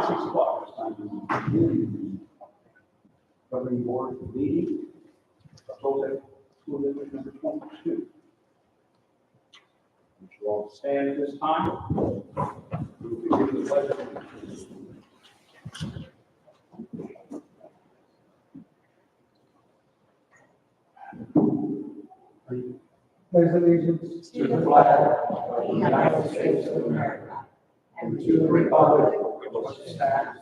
6 o'clock. It's time to begin the governing board meeting of Toltec School District number 22. We should all stand at this time. We will begin the pledge of allegiance. Are you? pledge allegiance to the flag of the United States of America and to the republic for which it stands,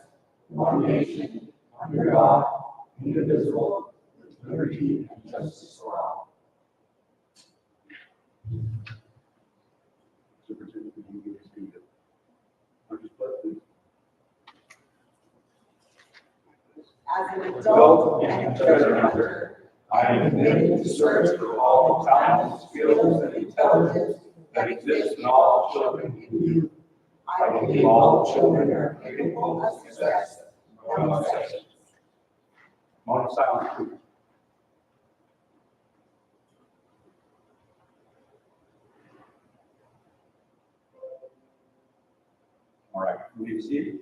one nation, under God, indivisible, with liberty and justice for all. Superintendent, can you give us the purchase pledge, please? As an adult and a treasure hunter, I am committed to search for all the talents, skills, and intelligence that exist in all children and youth. I believe all children are capable of success, no exceptions. Moment of silence, please. All right, will you see it?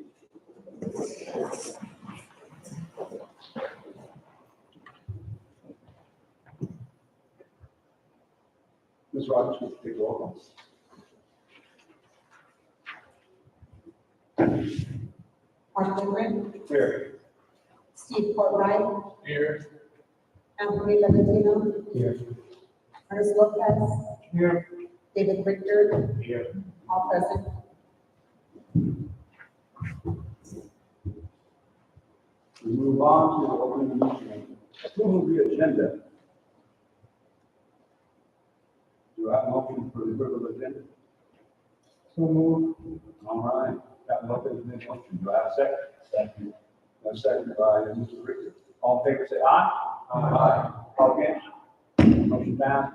Ms. Rogers, will you take roll call? Mark Lindgren, Here. Steve Courtwright, Here. Anthony Levitino, here. Ernest Lopez, Here. David Richter, Here. all present. We move on to the opening meeting. Approval of the agenda. Do I have a motion for the approval of the agenda? So moved. All right, got motion, made motion. Do I have a second? Second. A second by Mr. Richter. All in favor, say aye. Aye. All against? Motion passed.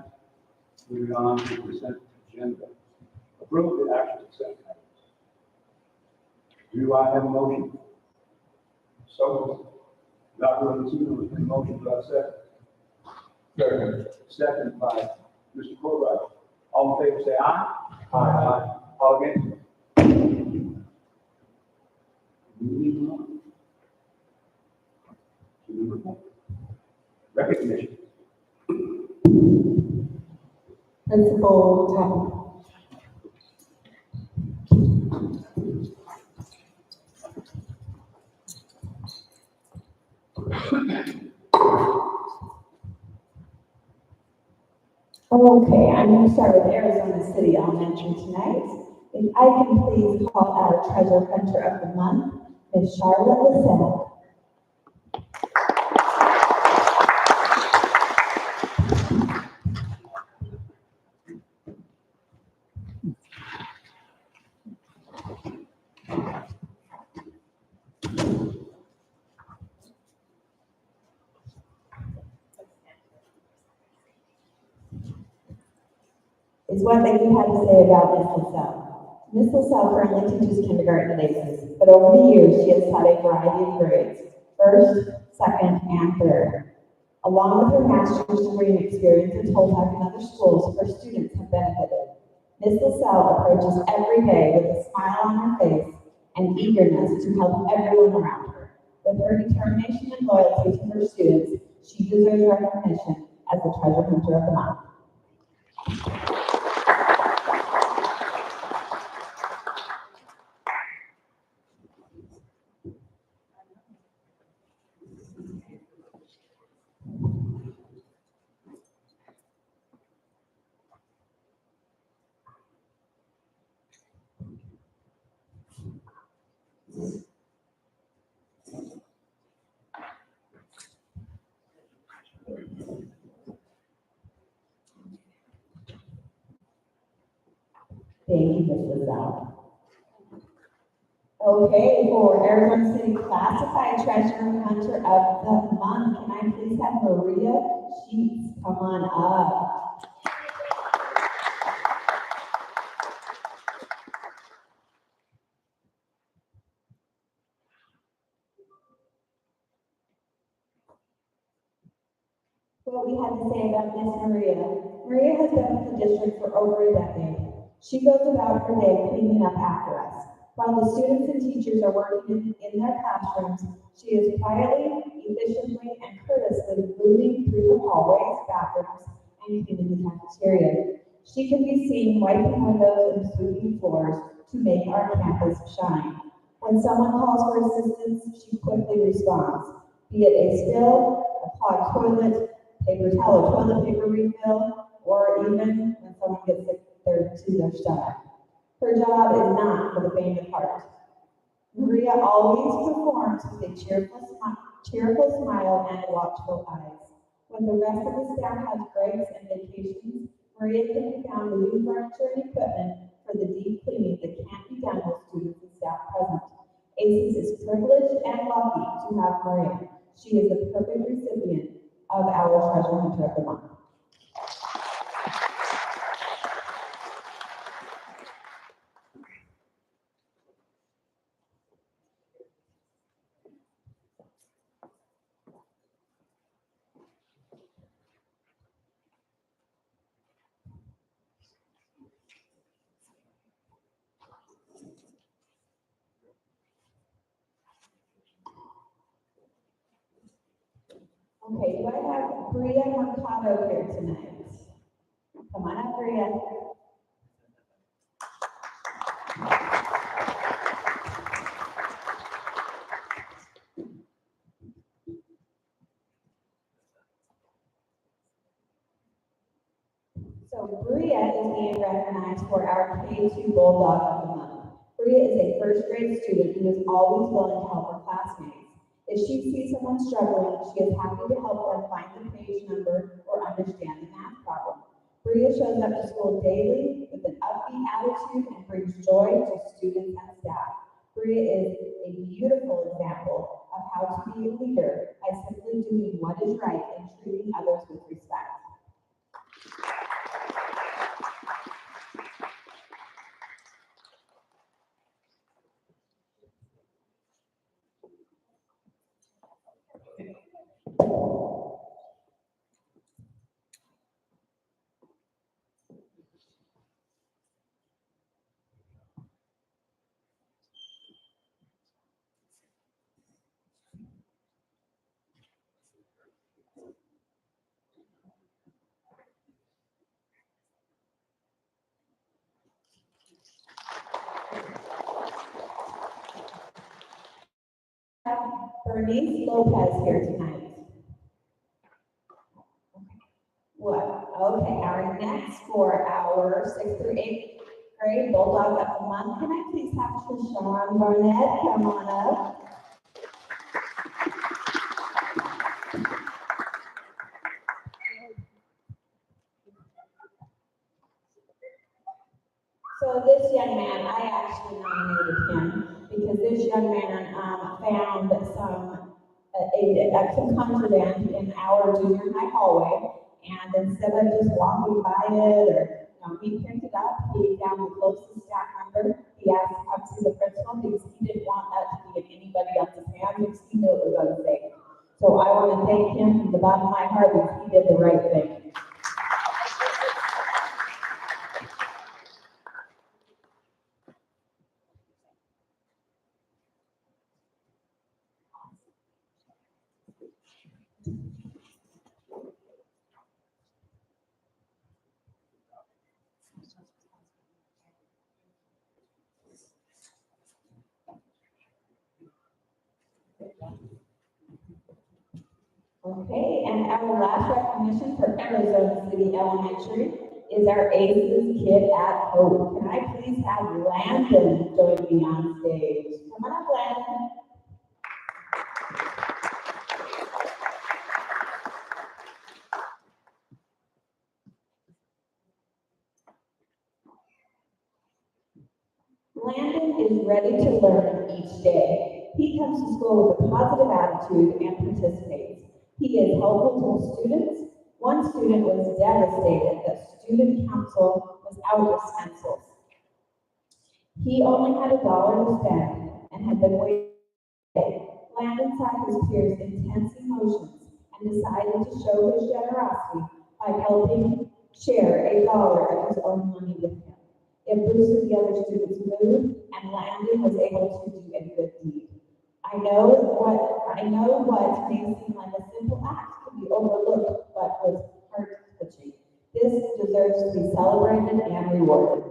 Moving on to the consent agenda. Approval of the action consent items. Do I have a motion? So, Dr. Lutino has been motion, do I have a second? Second. Second by Mr. Courtwright. All in favor, say aye. Aye. All against? Moving on. To number 4. Recognition. Principal Tom. Okay, I'm going to start with Arizona City Elementary tonight. If I can please call our treasure hunter of the month, Ms. Charlotte Lissette. Is what they had to say about Miss LaSalle. Miss LaSalle currently teaches kindergarten at ACES, but over the years, she has taught a variety of grades, first, second, and third. Along with her master's degree and experience in Toltec and other schools, her students have benefited. Miss LaSalle approaches every day with a smile on her face and eagerness to help everyone around her. With her determination and loyalty to her students, she deserves recognition as the treasure hunter of the month. Thank you, Ms. LaSalle. Okay, for Arizona City Classified Treasure Hunter of the Month, can I please have Maria Sheets come on up? What we had to say about Miss Maria. Maria has been with the district for over a decade. She goes about her day cleaning up after us. While the students and teachers are working in their classrooms, she is quietly, efficiently, and courteously moving through the hallways, bathrooms, and cleaning the cafeteria. She can be seen wiping windows and sweeping floors to make our campus shine. When someone calls for assistance, she quickly responds, be it a spill, a clogged toilet, paper towel or toilet paper refill, or even when someone gets sick to their stomach. Her job is not for the faint of heart. Maria always performs with a cheerful smile and watchful eyes. When the rest of the staff has breaks and vacations, Maria can be found moving furniture and equipment for the deep cleaning that can't be done with students and staff present. ACES is privileged and lucky to have Maria. She is the perfect recipient of our Treasure Hunter of the Month. Okay, do I have Bria Mercado here tonight? Come on up, Bria. So Bria is being recognized for our K-2 Bulldog of the Month. Bria is a first grade student who is always willing to help her classmates. If she sees someone struggling, she is happy to help them find the page number or understand the math problem. Bria shows up to school daily with an upbeat attitude and brings joy to students and staff. Bria is a beautiful example of how to be a leader by simply doing what is right and treating others with respect. Bernice Lopez here tonight. What? Okay, our next for our 6th through 8th grade Bulldog of the Month. Can I please have Trishawn Barnett come on up? So this young man, I actually nominated him because this young man found some contraband in our junior high hallway, and instead of just walking by it or he picked it up, he found the closest staff member. He asked to come see the principal because he didn't want that to be in anybody else's hands because he knew it was unsafe. So I want to thank him from the bottom of my heart because he did the right thing. Okay, and our last recognition for Arizona City Elementary is our ACES Kid at Hope. Can I please have Landon join me on stage? Come on up, Landon. Landon is ready to learn each day. He comes to school with a positive attitude and participates. He is helpful to the students. One student was devastated that student council was out of stencils. He only had $1 to spend and had been waiting. Landon saw his peers' intense emotions and decided to show his generosity by helping share $1 of his own money with him. It boosted the other students' mood, and Landon was able to do a good deed. I know what may seem like a simple act can be overlooked, but was heart-touching. This deserves to be celebrated and rewarded.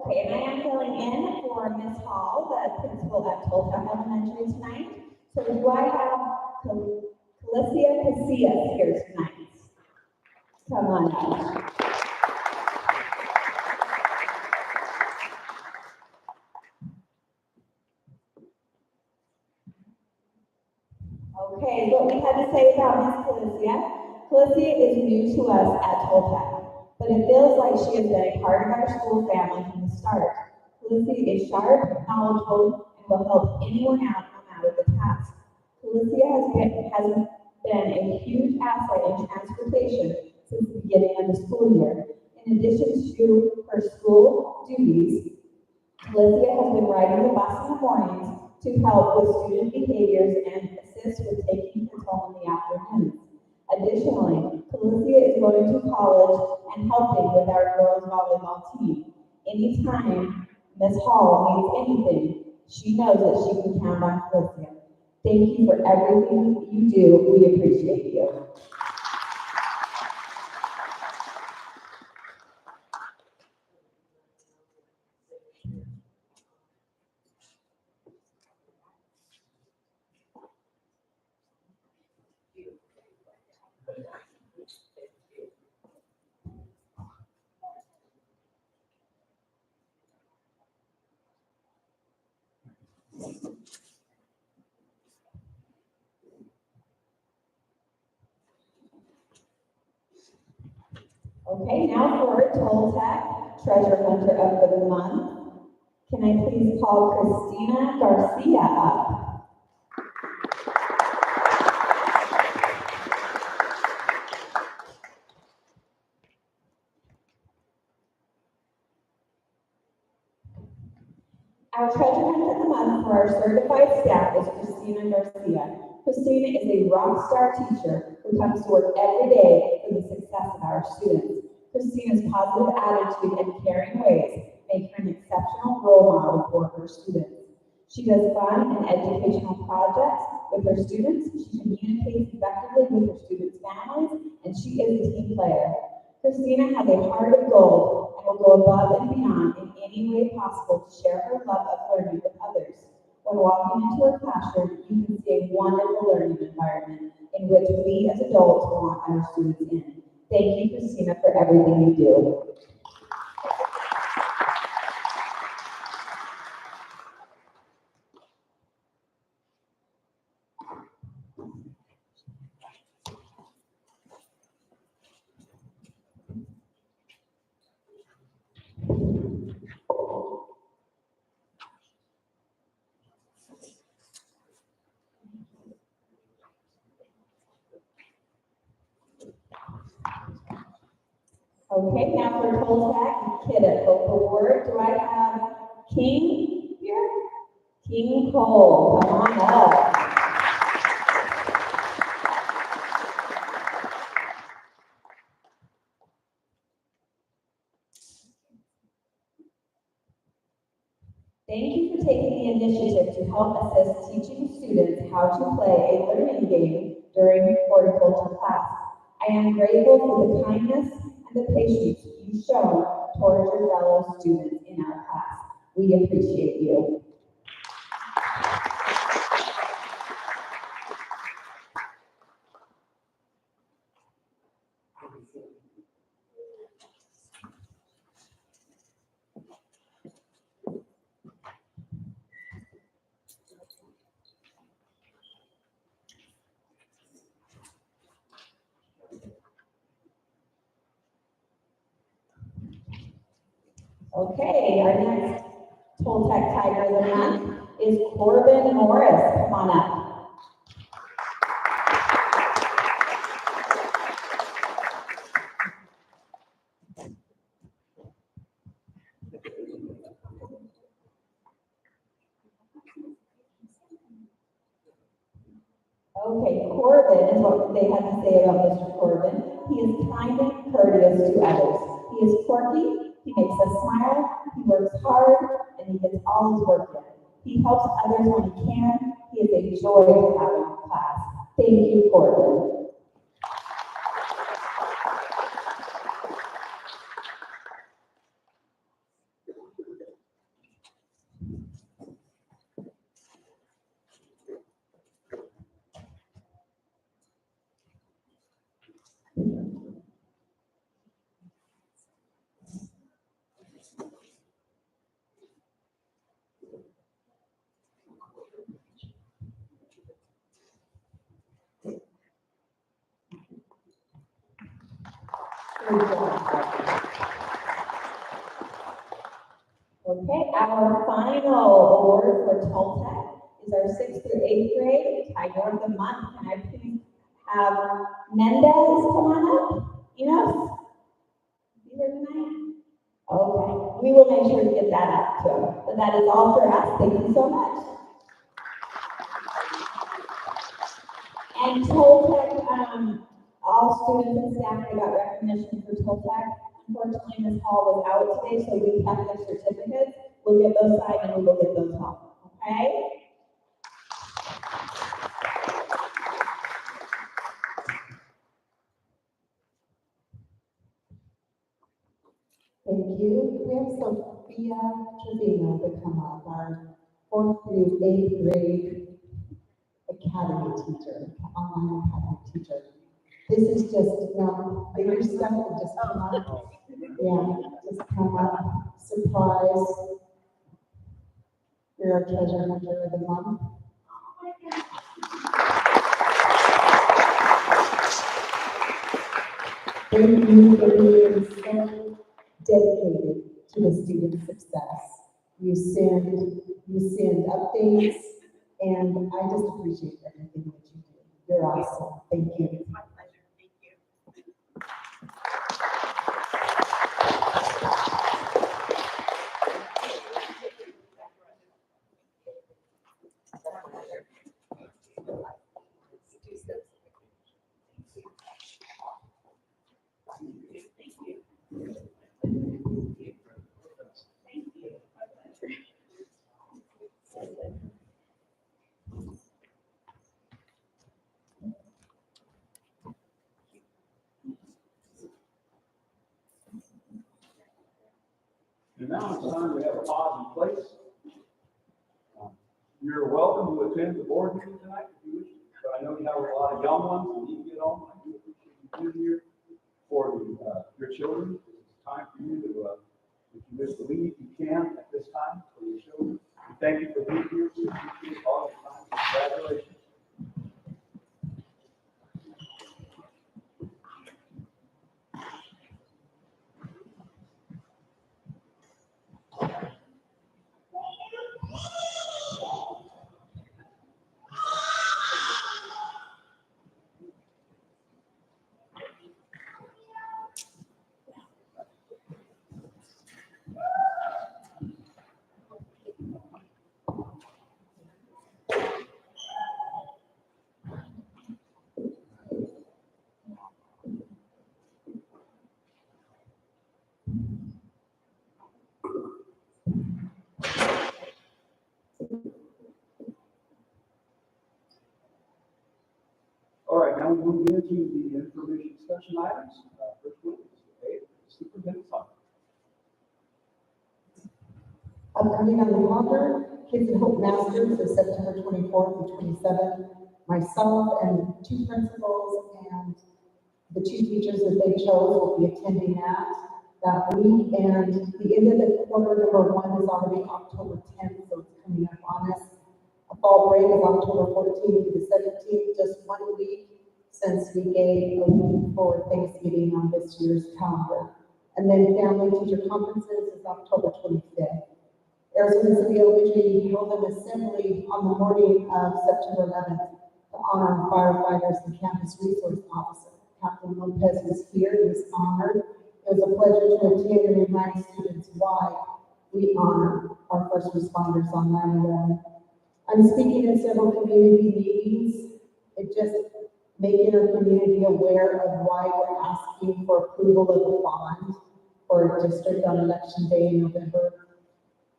Okay, and I am filling in for Miss Hall, the principal at Toltec Elementary tonight. So do I have Calicia Casillas here tonight? Come on up. Okay, what we had to say about Miss Calicia. Calicia is new to us at Toltec, but it feels like she has been a part of our school family from the start. Calicia is sharp, knowledgeable, and will help anyone out no matter the task. Calicia has been a huge asset in transportation since the beginning of the school year. In addition to her school duties, Calicia has been riding the bus in the mornings to help with student behaviors and assist with taking kids home in the afternoons. Additionally, Calicia is going to college and helping with our girls volleyball team. Anytime Miss Hall needs anything, she knows that she can count on Calicia. Thank you for everything you do. We appreciate you. Okay, now for Toltec Treasure Hunter of the Month. Can I please call Christina Garcia up? Our treasure hunt of the month for our certified staff is Christina Garcia. Christina is a rock star teacher who comes to work every day for the success of our students. Christina's positive attitude and caring ways make her an exceptional role model for her students. She does fun and educational projects with her students. She communicates effectively with her students' families, and she is a team player. Christina has a heart of gold and will go above and beyond in any way possible to share her love of learning with others. When walking into her classroom, you can see a wonderful learning environment in which we as adults want our students in. Thank you, Christina, for everything you do. Okay, now for Toltec Kid at Hope Award, do I have King here? King Cole, come on up. Thank you for taking the initiative to help assist teaching students how to play a learning game during horticulture class. I am grateful for the kindness and the patience you've shown towards your fellow students in our class. We appreciate you. Okay, our next Toltec Tiger of the Month is Corbin Morris. Come on up. Okay, Corbin is what they had to say about Mr. Corbin. He is kind and courteous to others. He is quirky, he makes us smile, he works hard, and he gets all his work done. He helps others when he can. He is a joy to have in class. Thank you, Corbin. Good job. Okay, our final award for Toltec is our 6th through 8th grade Tiger of the Month. Can I please have Mendez come on up? Enos? You here tonight? Okay, we will make sure to get that up to him. But that is all for us. Thank you so much. And Toltec, all students and staff that got recognition for Toltec. Unfortunately, Ms. Hall was out today, so we kept their certificates. We'll get those signed and we will get those home, okay? Thank you. We have Sophia Trevino to come up, our 4th through 8th grade academy teacher, online academy teacher. This is just, bigger stuff will just come up. Yeah, just come up, surprise. You're our treasure hunter of the month. Thank you for being so dedicated to the student success. You send updates, and I just appreciate everything that you do. You're awesome. Thank you. It's my pleasure. Thank you. And now it's time to have a pause in place. You're welcome to attend the board meeting tonight if you wish, but I know you have a lot of young ones that need to get home. I do appreciate you being here for your children. It's time for you to, if you wish to leave, you can at this time for your children. Thank you for being here. We appreciate all your time. Congratulations. All right, now we'll move into the information discussion items. First one is superintendent's office. Upcoming on the calendar, Kids in Hope Masters is September 24th and 27th. Myself and 2 principals and the 2 teachers that they chose will be attending that week. And the end of the quarter, number 1 is already October 10th, so it's coming up on us. A fall break is October 14th to the 17th, just 1 week since we gave a week for Thanksgiving on this year's calendar. And then family teacher conferences is October 25th. Arizona City Elementary held an assembly on the morning of September 11th to honor firefighters and campus resource officer. Captain Lopez was here, he was honored. It was a pleasure to attend and remind students why we honor our first responders on 9/11. I'm speaking in several community meetings. It just making our community aware of why we're asking for approval of a bond for a district on election day in November.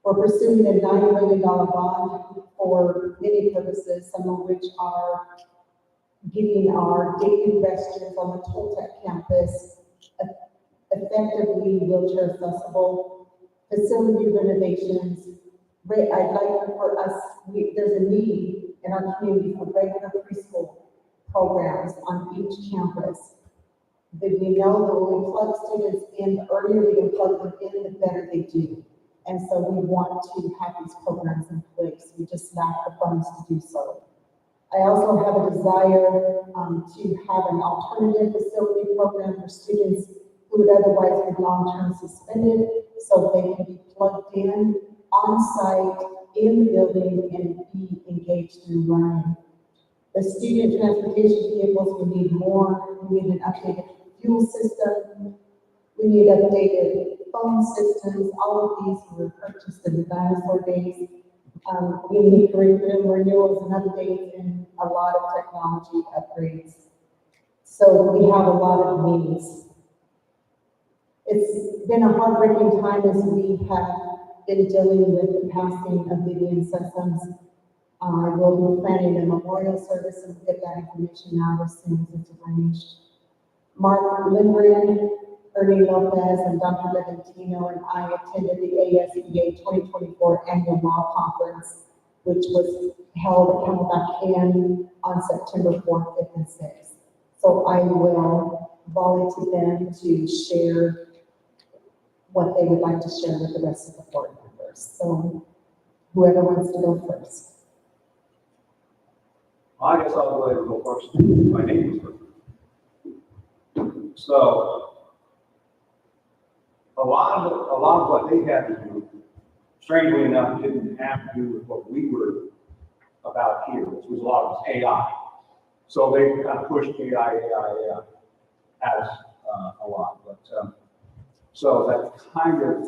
We're pursuing a $9 million bond for many purposes, some of which are getting our day restrooms on the Toltec campus effectively wheelchair accessible, facility renovations. I'd like for us, there's a need in our community for regular preschool programs on each campus. But we know that when we plug students in, the earlier we can plug them in, the better they do. And so we want to have these programs in place. We just lack the funds to do so. I also have a desire to have an alternative facility program for students who who would otherwise be long-term suspended, so they can be plugged in on-site in the building and be engaged in learning. The student transportation vehicles, we need more, we need an updated fuel system, we need updated phone systems, all of these were purchased in the dinosaur days. We need curriculum renewals and updates and a lot of technology upgrades. So we have a lot of needs. It's been a heartbreaking time as we have been dealing with the passing of Vivian Sessoms. We'll be planning a memorial service and we'll get that information out as soon as it's arranged. Mark Lindgren, Ernie Lopez, and Dr. Leventino and I attended the ASBA 2024 Annual Law Conference, which was held at Camelback Inn on September 4th, 5th, and 6th. So I will volley to them to share what they would like to share with the rest of the board members. So whoever wants to go first. I guess I'll go ahead and go first. My name is first. So, a lot of what they had to do, strangely enough, didn't have to do with what we were about here, which was a lot of AI. So they kind of pushed AI as a lot. But so that kind of,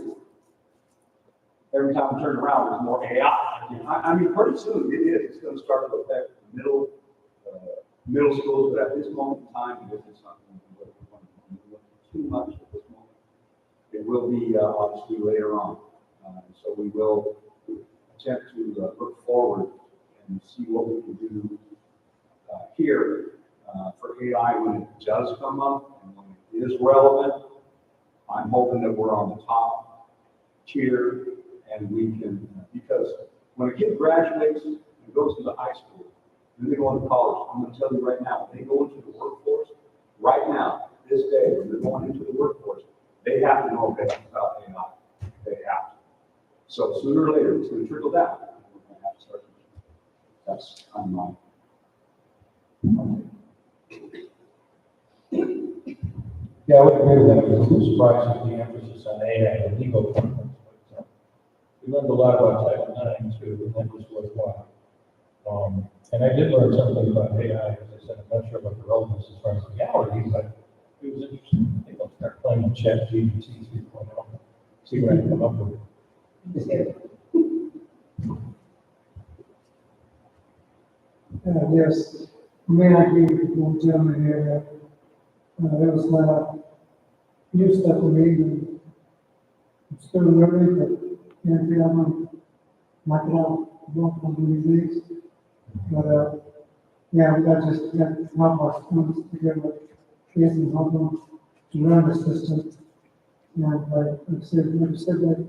every time we turn around, there's more AI. I mean, pretty soon it is. It's going to start to affect middle schools, but at this moment in time, it isn't something we're too much at this moment. It will be obviously later on. So we will attempt to look forward and see what we can do here for AI when it does come up and when it is relevant. I'm hoping that we're on the top tier and we can, because when a kid graduates and goes to the high school, then they go into college, I'm going to tell you right now, when they go into the workforce, right now, this day, when they're going into the workforce, they have to know about AI. They have to. So sooner or later, it's going to trickle down. We're going to have to start. That's on my. Yeah, I would agree with that. I was a little surprised with the emphasis on AI and legal conference. We learned a lot about Title IX too, and that was worthwhile. And I did learn something about AI. As I said, I'm not sure about the relevance as far as reality, but it was interesting. I think I'll start playing with ChatGPT 3.0, see what I can come up with. Yes, may I agree with the gentleman here that there was a lot of new stuff for me, and I'm still learning, but can't feel I'm gonna knock it out, one of these days. But yeah, we got to help our students to get with kids and help them to learn the system. And like I said, that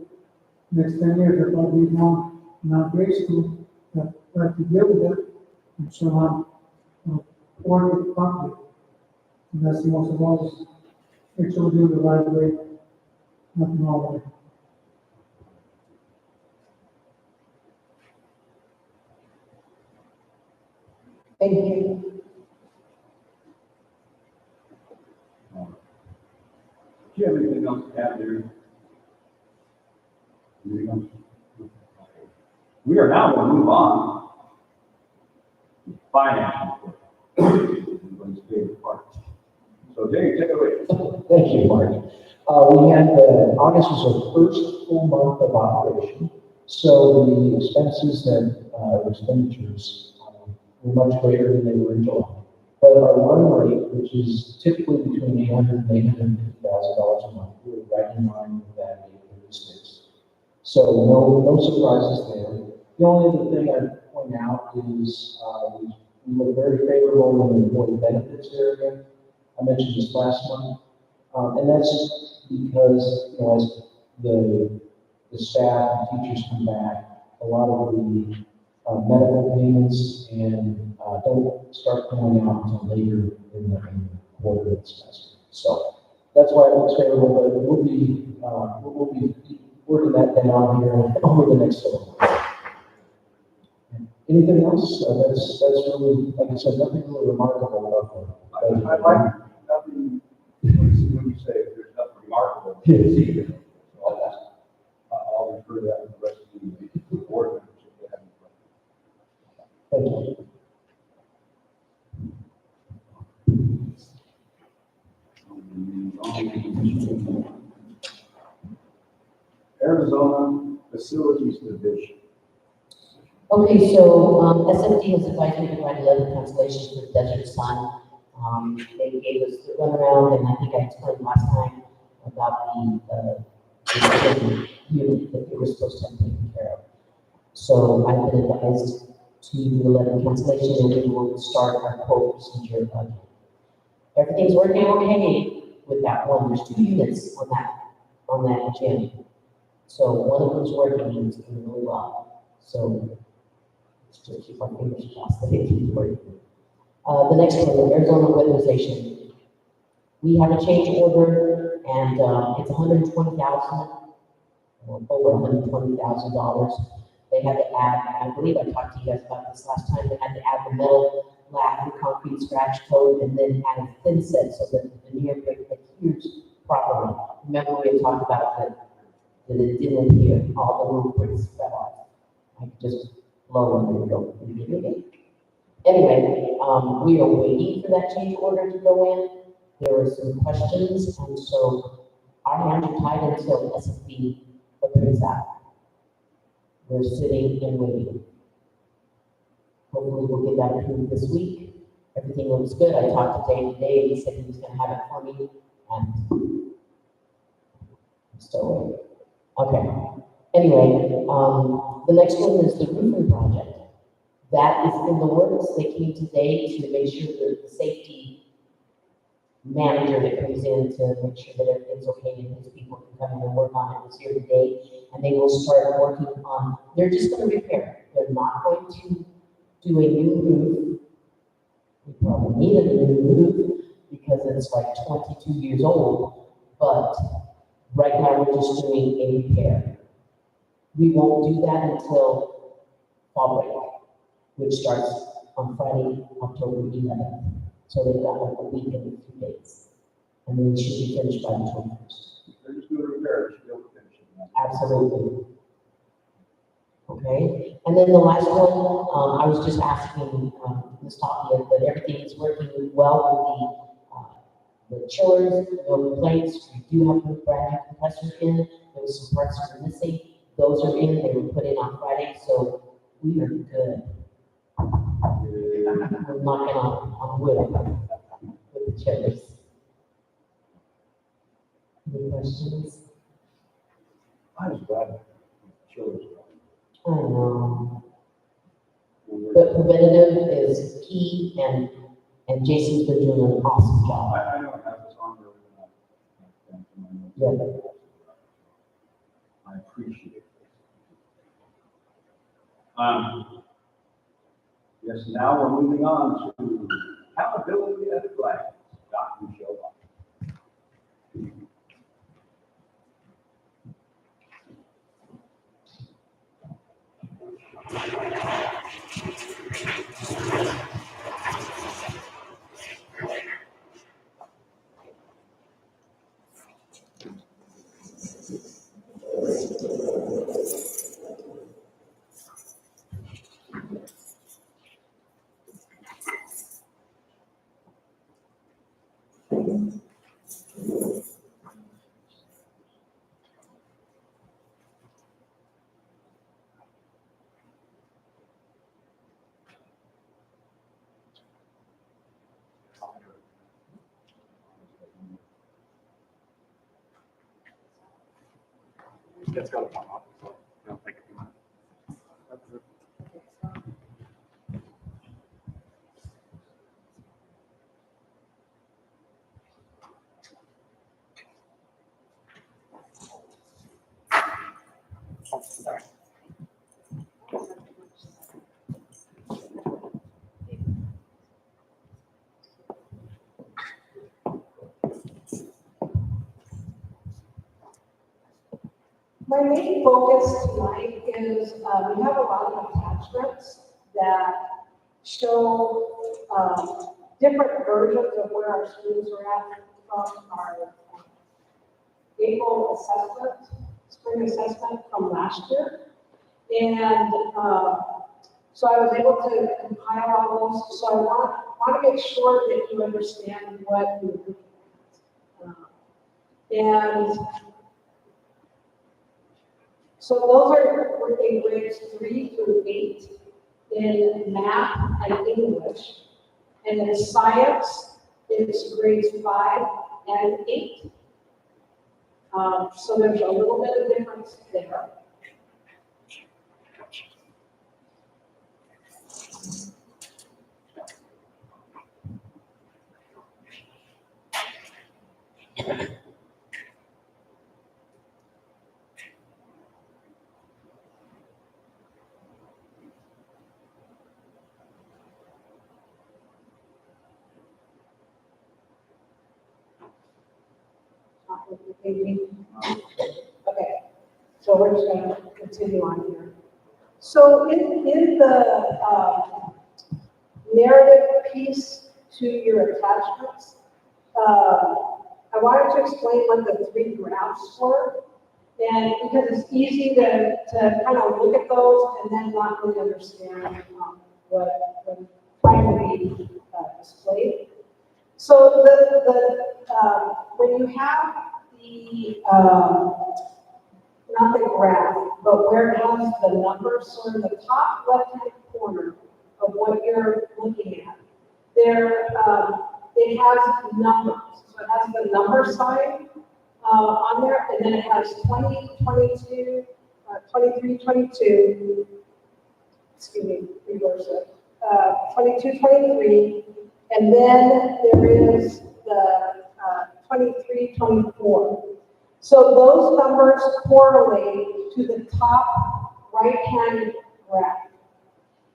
next 10 years, they'll probably be now grade school, that like to deal with it. And so on, order it properly. And that's the most of all, is make sure we do it the right way, nothing wrong with it. Thank you. Do you have anything else to add there? Anything else? We are now going to move on to financial. Everybody's favorite part. So Dave, take it away. Thank you, Mark. We had, August was our first full month of operation, so the expenses or expenditures were much greater than they were in July. But our run rate, which is typically between $800,000 and $850,000 a month, we're right in line with that $836,000. So no surprises there. The only other thing I'd point out is we were very favorable in the employee benefits area. I mentioned this last month, and that's just because, as the staff and teachers come back, a lot of the medical payments and don't start coming out until later in the quarter of the semester. So that's why it looks favorable, but we'll be working that down here over the next several months. Anything else? That's really, like I said, nothing really remarkable about I like nothing when you say there's nothing remarkable to see them. So I'll refer that to the rest of the board members if they have any questions. Thank you. Arizona Facilities Division. Okay, so, SFD has invited me to write a letter of cancellation for Desert Sun. They gave us the runaround, and I think I explained last time about the unit that we were supposed to have taken care of. So I've been advised to do a letter of cancellation, and we will start our quote procedure again. Everything's working okay with that one. There's 2 units on that gym. So one of them's working and it's doing really well. So let's just keep our fingers crossed that it keeps working. The next one, the Arizona Weatherization. We have a change order and it's $120,000, or over $120,000. They had to add, I believe I talked to you guys about this last time, they had to add the metal lap, the concrete scratch coat, and then add a thin set so that the veneer adheres properly. Remember we had talked about that it didn't adhere, all the roof bricks fell off. I could just blow them and go. Anyway, we are waiting for that change order to go in. There were some questions, and so our hands are tied until SFB approves that. We're sitting and waiting. Hopefully we'll get that approved this week. Everything looks good. I talked to Dave today, he said he was gonna have it for me, and I'm still waiting. Okay, anyway, the next one is the roofing project. That is in the works. They came today to make sure that the safety manager that comes in to make sure that everything's okay and his people can come in and work on it was here today. And they will start working on, they're just gonna repair. They're not going to do a new roof. We probably need a new roof because it's like 22 years old, but right now we're just doing a repair. We won't do that until fall break, which starts on Friday, October 11th. So they've got like a week and a few days. And then it should be finished by the 21st. They're just doing a repair, they should be able to finish it. Absolutely. Okay, and then the last one, I was just asking, Ms. Tapia, but everything is working well with the chillers, no complaints. We do have a brand new compressor in. There was some parts that were missing. Those are in, they were put in on Friday, so we are good. We're knocking on wood with the chillers. Any questions? I was glad children. I know. But preventative is key, and Jason's been doing an awesome job. I don't have this on there. Yeah. I appreciate it. Yes, now we're moving on to accountability at a glance. Dr. Michelle. That's got to come up. So I don't think it can. Oh, sorry. My main focus tonight is, we have a lot of attachments that show, different versions of where our schools are at from our April assessment, spring assessment from last year. And so I was able to compile all those. So I want to make sure that you understand what you're looking at. And so those are working grades 3 through 8 in math and English. And in science, it's grades 5 and 8. So there's a little bit of difference there. Okay, so we're just going to continue on here. So in the narrative piece to your attachments, I wanted to explain what the 3 graphs were. And because it's easy to kind of look at those and then not really understand what trying to be displayed. So when you have the, not the graph, but where it has the numbers, so in the top left-hand corner of what you're looking at, there, it has numbers. So it has the number sign on there, and then it has 20, 22, 23, 22, excuse me, reverse it, 22, 23, and then there is the 23, 24. So those numbers correlate to the top right-hand graph.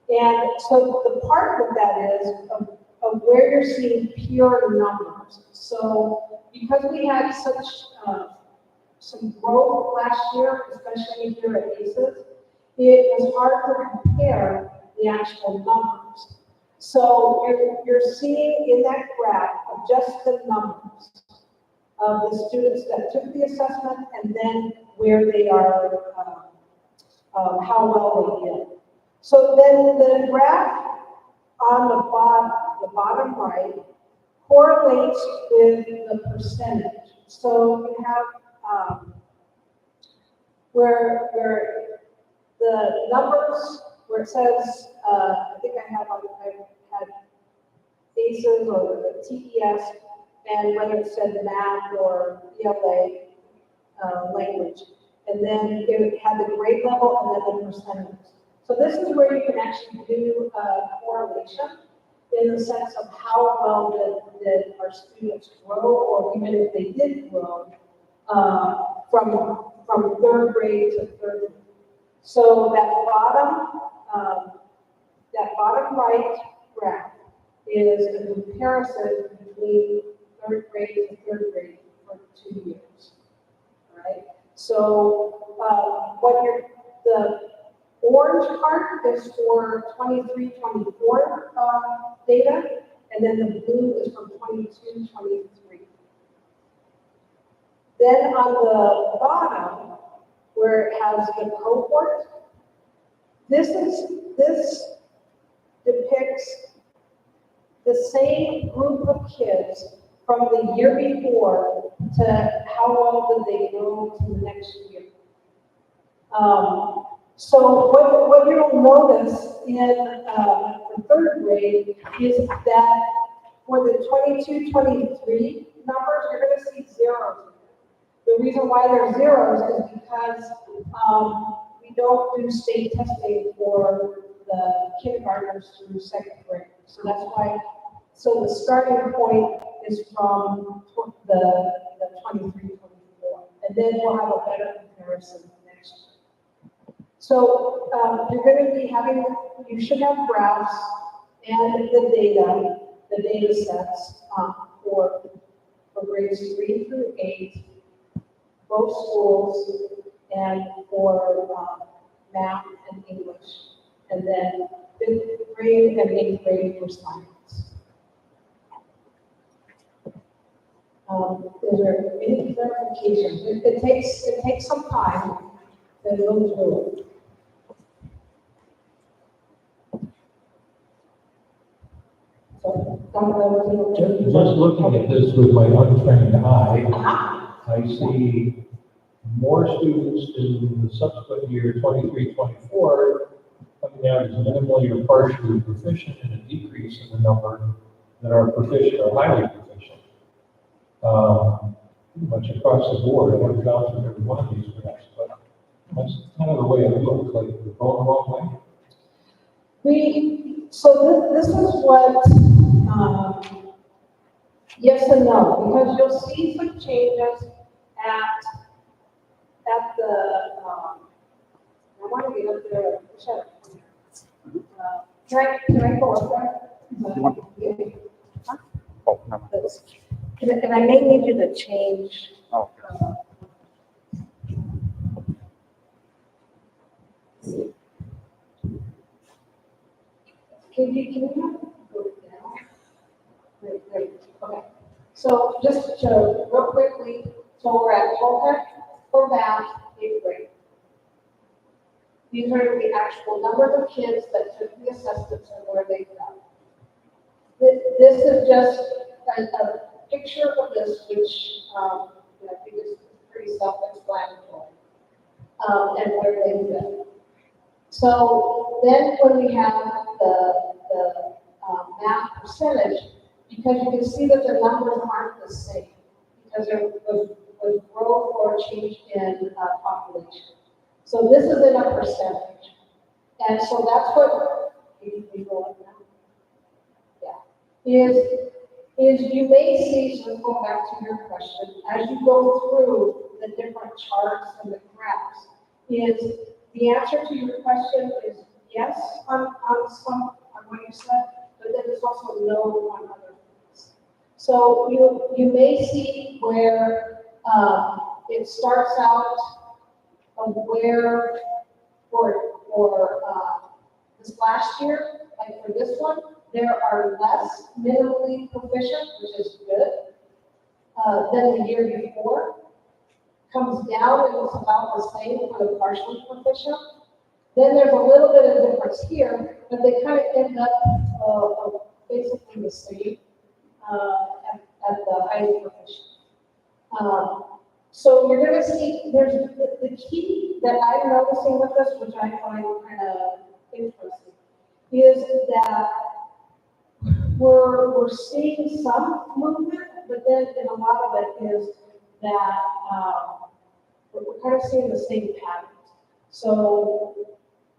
And so the part of that is of where you're seeing pure numbers. So because we had such some growth last year, especially here at ACES, it was hard to compare the actual numbers. So you're seeing in that graph of just the numbers of the students that took the assessment and then where they are, how well they did. So then the graph on the bottom right correlates with the percentage. So you have where the numbers, where it says, I think I had ACES or the TES, and whether it said math or ELA language. And then it had the grade level and then the percentage. So this is where you can actually do a correlation in the sense of how well did our students grow, or even if they did grow from 3rd grade to 3rd grade. So that bottom right graph is a comparison between 3rd grade to 3rd grade for 2 years. All right. So the orange part is for 23, 24 data, and then the blue is from 22, 23. Then on the bottom, where it has the cohort, this depicts the same group of kids from the year before to how well did they grow to the next year. So what you'll notice in the 3rd grade is that for the 22, 23 numbers, you're going to see zeros. The reason why there's zeros is because we don't do state testing for the kindergartners through 2nd grade. So that's why, so the starting point is from the 23, 24. And then we'll have a better comparison next year. So you're going to be having, you should have graphs and the data sets for grades 3 through 8, both schools, and for math and English, and then 5th grade and 8th grade for science. Is there any clarification? It takes some time to go through it. So, Just looking at this with my untrained eye, I see more students in the subsequent year, 23, 24, coming out as minimally or partially proficient, and a decrease in the number that are proficient or highly proficient. Pretty much across the board, I haven't gone through every one of these graphs, but that's kind of the way it looks, like we're going the wrong way. So this is what, yes and no, because you'll see some changes at the, I want to get up there, shut up. Can I go up there? You want Yeah. Oh, no. And I may need you to change. Oh. Can you go down? Great, okay. So just to show real quickly, so we're at Toltec for math, 8th grade. These are the actual numbers of kids that took the assessments and where they fell. This is just a picture of this, which I think is pretty self-explanatory, and where they fell. So then when we have the math percentage, because you can see that the numbers aren't the same, because there was growth or change in population. So this is in a percentage. And so that's what, you go up now? Yeah. Is you may see, so going back to your question, as you go through the different charts and the graphs, is the answer to your question is yes on what you said, but then there's also no on other things. So you may see where it starts out of where for this last year, like for this one, there are less minimally proficient, which is good, than the year before. Comes down and it's about the same for the partially proficient. Then there's a little bit of difference here, but they kind of end up basically the same at the highly proficient. So you're going to see there's the key that I'm noticing with this, which I find kind of interesting, is that we're seeing some movement, but then in a lot of it is that we're kind of seeing the same patterns. So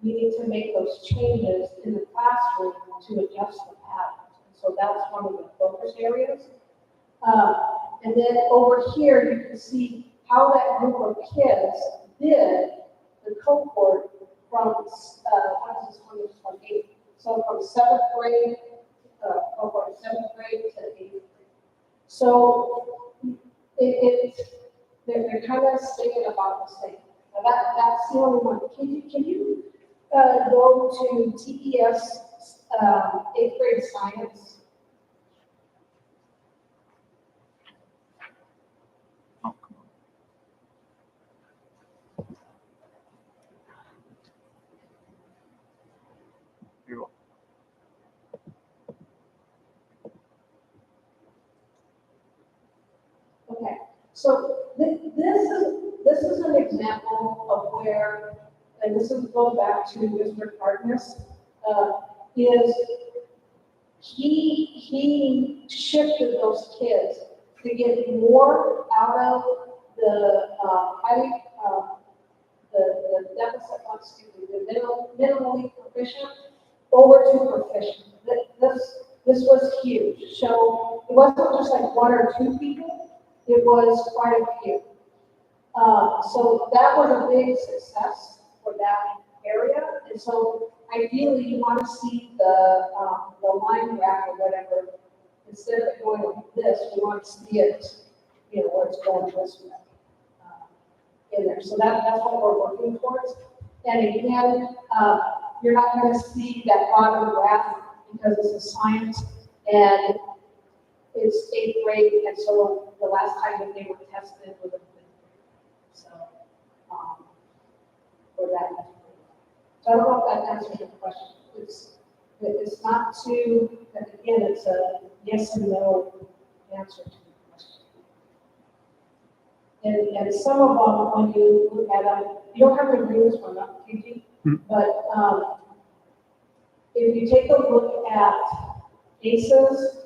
we need to make those changes in the classroom to adjust the patterns. So that's one of the focus areas. And then over here, you can see how that group of kids did the cohort from, what is this one, this one, 8th. So from 7th grade, cohort 7th grade to 8th grade. So they're kind of staying about the same. Now that's the only one. Can you go to TES 8th grade science? Okay, so this is an example of where, and this is going back to Mr. Harkness, is he shifted those kids to get more out of the the deficit, the minimally proficient over to proficient. This was huge. So it wasn't just like one or two people. It was quite a few. So that was a big success for that area. And so ideally, you want to see the line graph or whatever, instead of going like this, you want to see it, where it's going this way in there. So that's what we're working towards. And again, you're not going to see that bottom graph because it's a science, and is eighth grade, and so the last time that they were tested was in fifth grade. So, for that. So I don't know if that answers your question. It's not too, again, it's a yes and no answer to the question. And some of them, when you look at them, you don't have to agree with this one, not Gigi, but if you take a look at ACEs,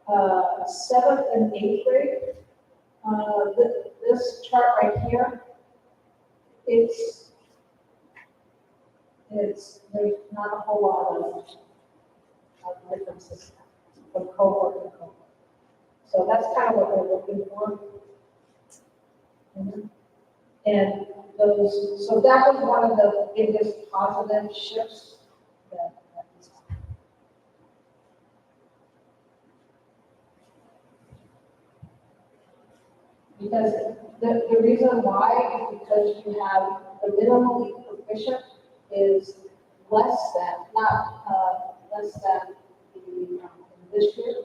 7th and 8th grade, this chart right here, there's not a whole lot of differences from cohort to cohort. So that's kind of what we're looking for. And so that was one of the biggest positive shifts that we saw. Because the reason why is because you have the minimally proficient is less than, not less than this year,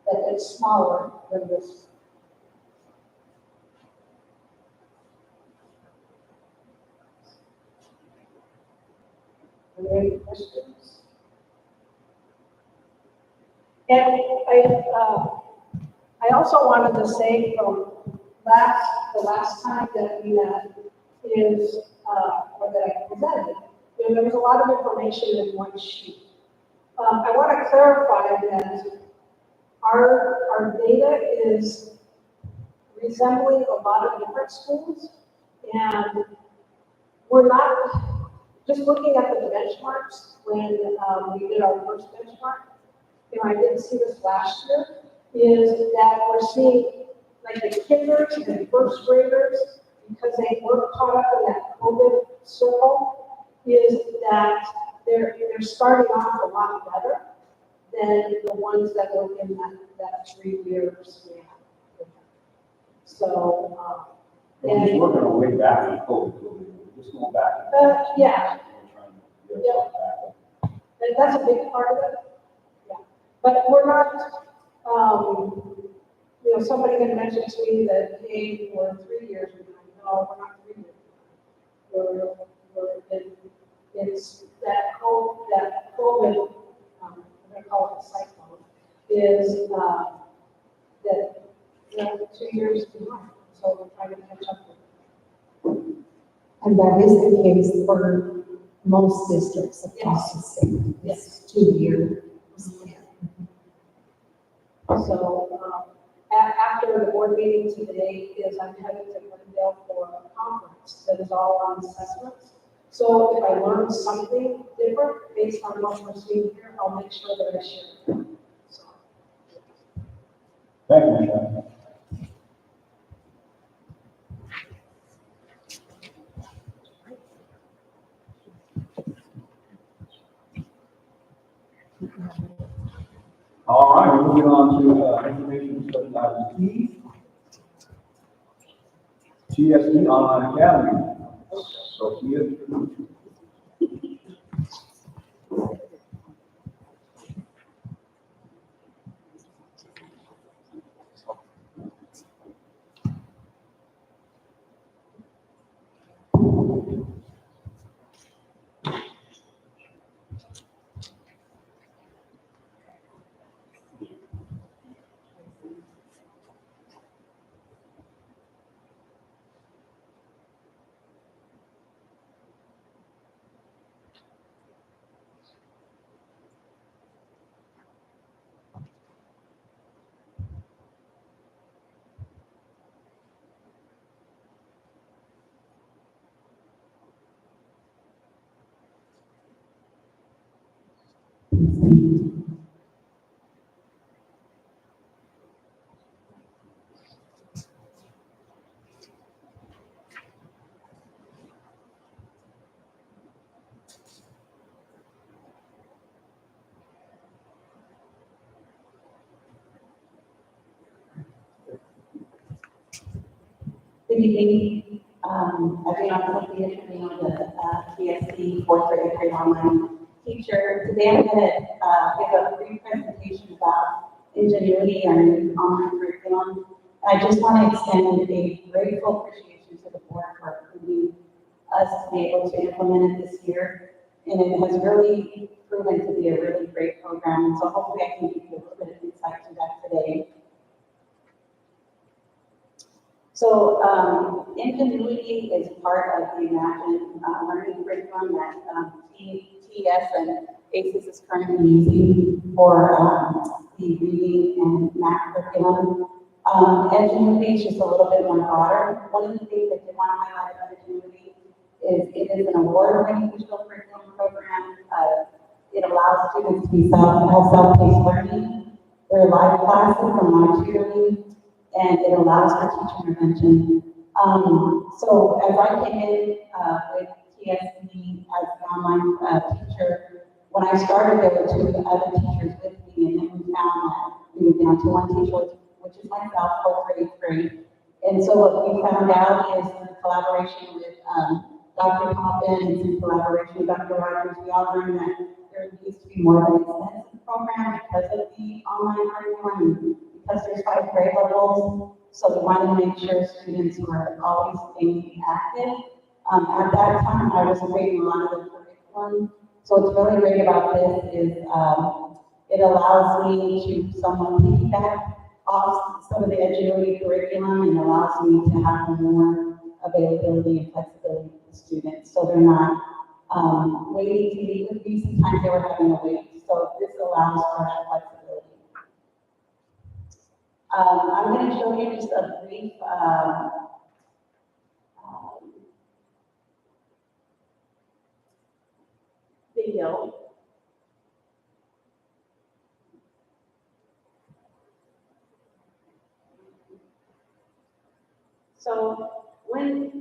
that it's smaller than this. Are there any questions? And I also wanted to say from the last time that we met is, or that I presented, there was a lot of information in one sheet. I want to clarify that our data is resembling a lot of different schools, and we're not just looking at the benchmarks when we did our first benchmark. I didn't see this last year, is that we're seeing like the kinders and first graders, because they were caught up in that COVID circle, is that they're starting off a lot better than the ones that were in that 3 years span. So, We're just working our way back from COVID. We're just going back. yeah. We're trying to get ourselves back. And that's a big part of it. Yeah. But we're not, somebody had mentioned to me that, hey, we're 3 years behind. No, we're not 3 years behind. It's that COVID, I'm going to call it a cyclone, is that 2 years behind. So we're trying to catch up with it. And that is the case for most districts across the state. Yes. 2 year span. So, after the board meeting today is I'm headed to Glendale for a conference that is all on assessments. So if I learn something different based on what we're seeing here, I'll make sure that I share it. So, Thank you, Michelle. All right, we're moving on to information discussion item E. TSE Online Academy. Sophia. Good evening. I've been on Sophia, training on the TSC fourth grade online teacher. Today I'm going to give a brief presentation about Ingenuity, our new online curriculum. I just want to extend a grateful appreciation to the board for approving us to be able to implement it this year. And it has really proven to be a really great program. And so hopefully I can give you a little bit of insight to that today. So Ingenuity is part of the Imagine learning curriculum that TS and ACES is currently using for the reading and math curriculum. Ingenuity is just a little bit more broader. One of the things I did want to highlight about Ingenuity is it is an award-winning digital curriculum program. It allows students to have self-paced learning. There are live classes and live tutoring, and it allows for teacher intervention. So as I came in with TSC as an online teacher, when I started, there were 2 other teachers with me, and then we found that we were down to 1 teacher, which is myself, for 8th grade. And so what we found out is in collaboration with Dr. Poppins, in collaboration with Dr. Rogers, we all learned that there needs to be more of an extensive program because of the online curriculum, because there's 5 grade levels. So we wanted to make sure students were always staying active. At that time, I was creating a lot of the curriculum. So what's really great about this is it allows me to somewhat piggyback off some of the Ingenuity curriculum and allows me to have more availability and flexibility for students. So they're not waiting to meet with me. Sometimes they were having to wait. So this allows for that flexibility. I'm going to show you just a brief video. So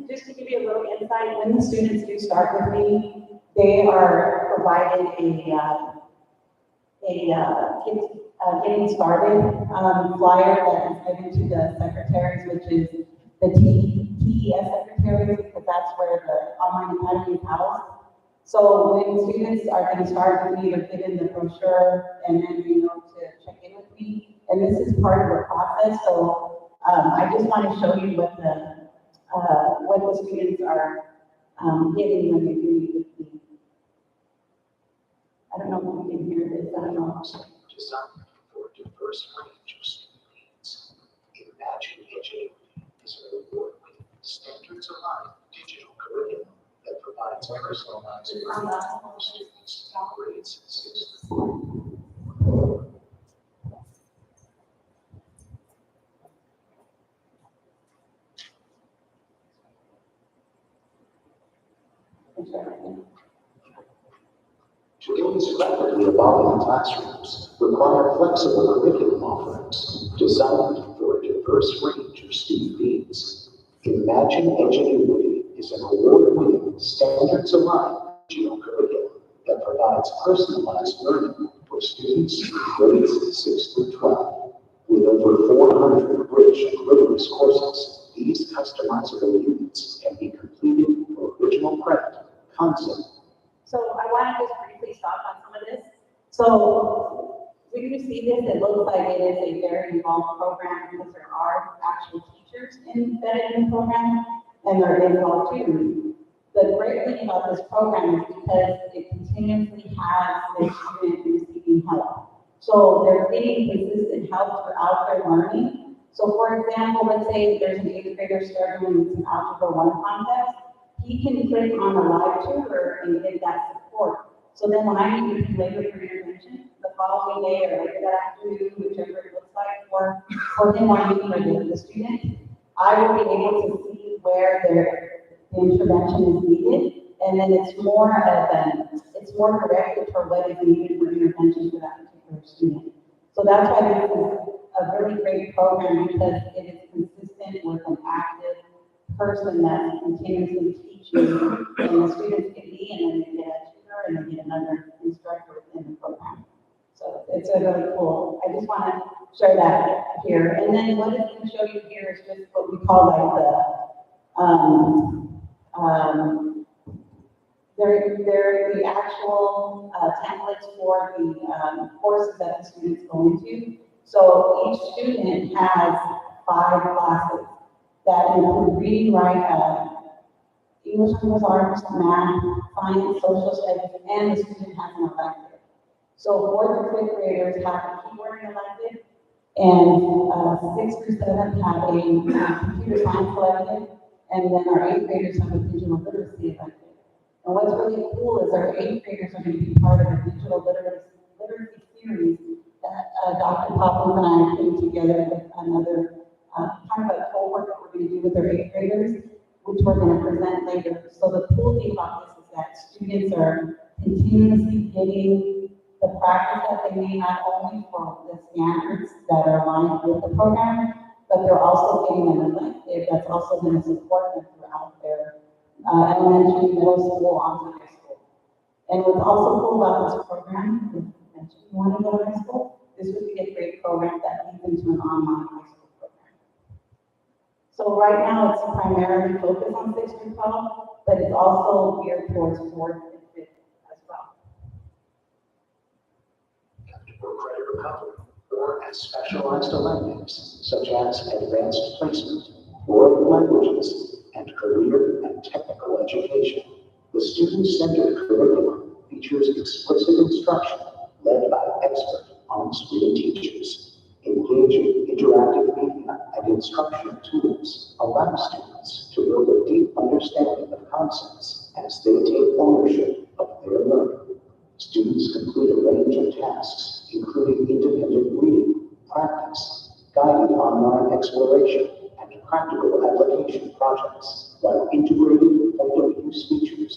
just to give you a little insight, when the students do start with me, they are provided getting started flyer that is given to the secretaries, which is the TES secretaries, because that's where the online academy is housed. So when students are going to start with me, they're given the brochure and then to check in with me. And this is part of the process. So I just want to show you what the students are getting when they do meet with me. I don't know if you can hear this. I don't know. Designed for a diverse range of student needs. Imagine Ingenuity is an award-winning, standards-aligned digital curriculum that provides personalized learning for students in grades 6 to 12. Today's rapidly evolving classrooms require flexible curriculum offerings designed for a diverse range of student needs. Imagine Ingenuity is an award-winning, standards-aligned digital curriculum that provides personalized learning for students in grades 6 through 12. With over 400 rich and rigorous courses, these customizable units can be completed for original credit, concept. So I want to just briefly stop on some of this. So when you see this, it looks like it is a very involved program because there are actual teachers embedded in the program and they're involved too. The great thing about this program is because it continuously has the student receiving help. So they're getting consistent help throughout their learning. So for example, let's say there's an 8th grader struggling with some Algebra 1 concepts. He can click on a live tutor and get that support. So then when I need to later for intervention, the following day or later that afternoon, whichever it looks like for him or me or the student, I will be able to see where the intervention is needed. And then it's more directed for what is needed for intervention for that particular student. So that's why this is a really great program because it is consistent with an active person that's continuously teaching, and the students get me, and then they get a tutor, and they get another instructor within the program. So it's a really cool. I just want to share that here. And then what it's going to show you here is just what we call like They're the actual templates for the courses that the students go into. So each student has 5 classes that include reading, writing, English language arts, math, science, social studies, and the student has an elective. So 4th through 5th graders have a keyboarding elective, and 6th through 7th have a computer science elective, and then our 8th graders have a digital literacy elective. And what's really cool is our 8th graders are going to be part of a digital literacy series that Dr. Poppins and I are putting together with another kind of a cohort that we're going to do with our 8th graders, which we're going to present later. So the cool thing about this is that students are continuously getting the practice that they need, not only for the standards that are aligned with the program, but they're also getting an elective that's also going to support them throughout their elementary, middle school, on to high school. And what's also cool about this program, if you want to go to high school, this would be a great program that leads into an online high school program. So right now, it's primarily focused on 6th through 12, but it's also geared towards 4th and 5th as well. For credit recovery, or as specialized electives such as advanced placement, world languages, and career and technical education. The student-centered curriculum features explicit instruction led by expert on-screen teachers. Engaging interactive media and instructional tools allow students to build a deep understanding of concepts as they take ownership of their learning. Students complete a range of tasks, including independent reading, practice, guided online exploration, and practical application projects, while integrated point-of-use features.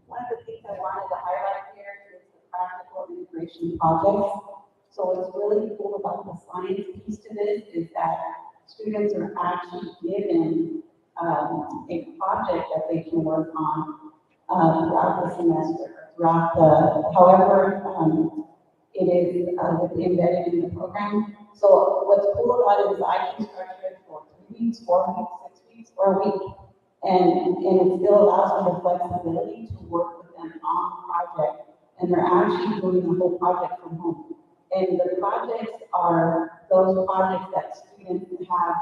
One of the things I wanted to highlight here is the practical integration projects. So what's really cool about the science piece to this is that students are actually given a project that they can work on throughout the semester, throughout the, however it is embedded in the program. So what's cool about it is I can structure it for 3 weeks, 4 weeks, 6 weeks, or a week. And it still allows me the flexibility to work with them on the project. And they're actually doing the whole project from home. And the projects are those projects that students have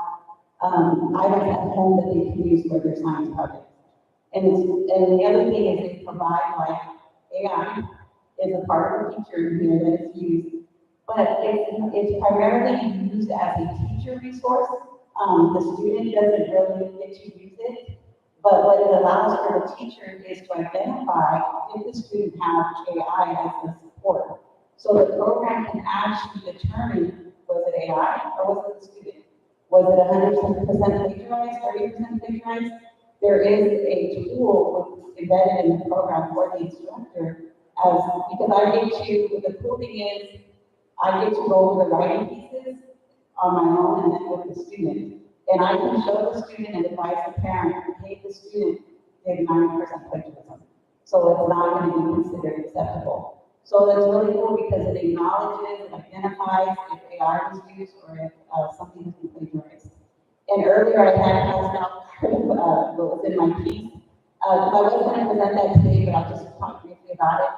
items at home that they can use for their science projects. And the other thing is they provide like AI is a part of the feature in here that is used, but it's primarily used as a teacher resource. The student doesn't really get to use it, but what it allows for the teacher is to identify if the student has AI as a support. So the program can actually determine, was it AI or was it the student? Was it 100% plagiarized, 30% plagiarized? There is a tool embedded in the program for the instructor because I get to, the cool thing is, I get to go over the writing pieces on my own and then with the student. And I can show the student and advise the parent, hey, the student did 90% plagiarism. So it's not going to be considered acceptable. So that's really cool because it acknowledges, it identifies if AI was used or if something has been plagiarized. And earlier I had passed out what was in my piece. I wasn't going to present that today, but I'll just talk briefly about it.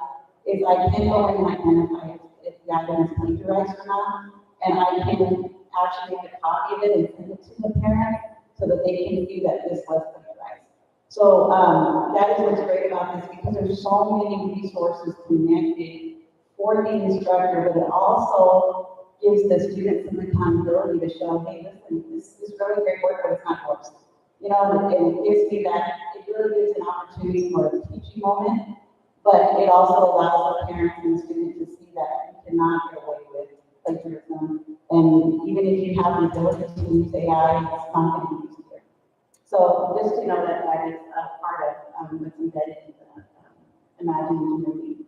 Is I can go in and identify if the item is plagiarized or not, and I can actually make a copy of it and send it to the parent so that they can see that this was plagiarized. So that is what's great about this because there's so many resources connected for the instructor, but it also gives the student some accountability to show, hey, listen, this is really great work, but it's not yours. You know, and it gives me that, it really gives an opportunity for a teaching moment, but it also allows the parents and the student to see that you cannot get away with plagiarism. And even if you have the ability to use AI, it's not going to be used here. So just to know that that is a part of what's embedded in the Imagine community.